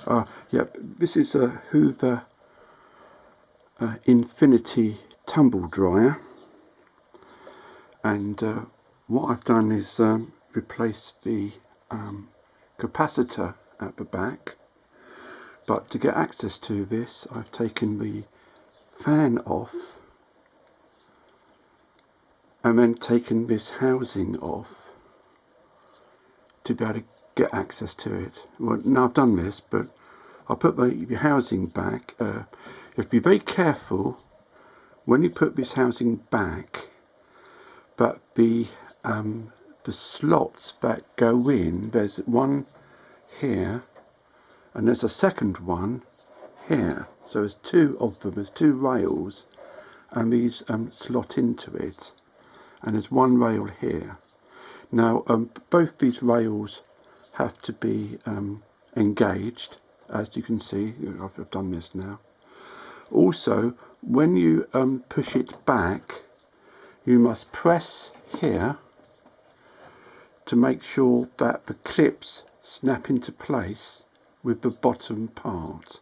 Yep, this is a Hoover Infinity tumble dryer, and what I've done is replace the capacitor at the back, but to get access to this I've taken the fan off and then taken this housing off to be able to get access to it. Well, now I've done this, but I'll put the housing back. You have to be very careful when you put this housing back that the slots that go in, there's one here and there's a second one here. So there's two of them, there's two rails, and these slot into it, and there's one rail here. Now both these rails have to be engaged, as you can see. I've done this now. Also, when you push it back, you must press here to make sure that the clips snap into place with the bottom part.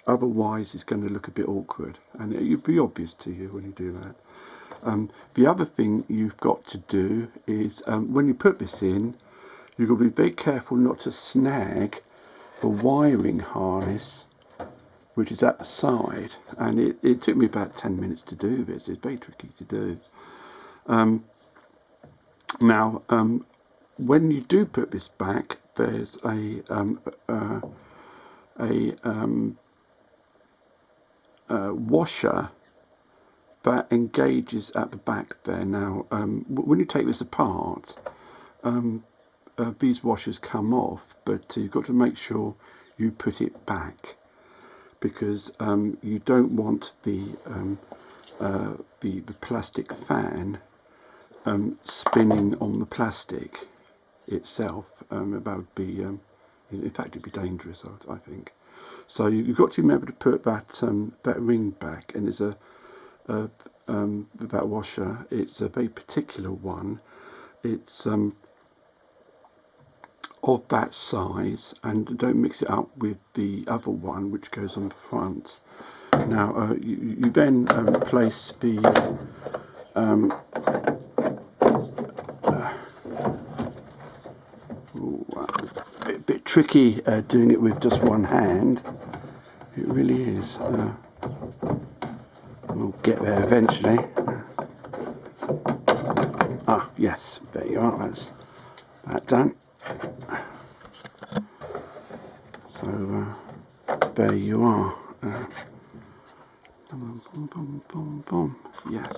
Otherwise it's going to look a bit awkward, and it'll be obvious to you when you do that. The other thing you've got to do is when you put this in, you've got to be very careful not to snag the wiring harness which is at the side, and it took me about 10 minutes to do this. It's very tricky to do. Now when you do put this back, there's a washer that engages at the back there. Now when you take this apart, these washers come off, but you've got to make sure you put it back, because you don't want the plastic fan spinning on the plastic itself. That would be, in fact, it'd be dangerous, I think. So you've got to remember to put that ring back, and there's that washer. It's a very particular one. It's of that size, and don't mix it up with the other one which goes on the front. Now you then place the a bit tricky doing it with just one hand. It really is. We'll get there eventually. Yes, there you are. That's that done. So there you are. Yes.